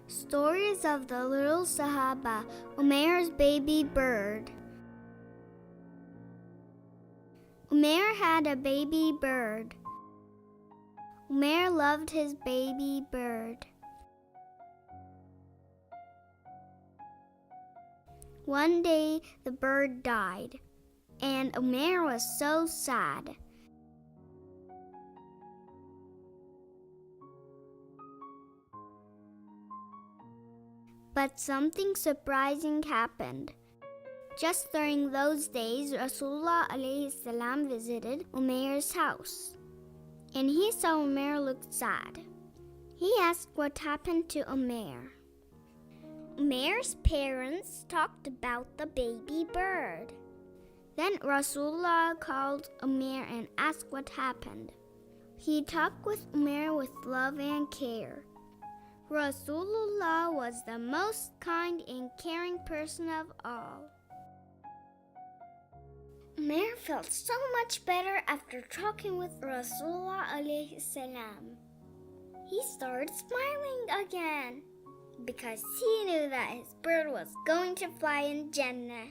Stories of the little Sahaba Umair's baby bird. Umair had a baby bird. Umair loved his baby bird. One day the bird died, and Umair was so sad. But something surprising happened. Just during those days, Rasulullah ﷺ visited Umair's house, and he saw Umair look sad. He asked what happened to Umair. Umair's parents talked about the baby bird. Then Rasulullah called Umair and asked what happened. He talked with Umair with love and care. Rasulullah was the most kind and caring person of all. Umair felt so much better after talking with Rasulullah ﷺ. He started smiling again because he knew that his bird was going to fly in Jannah.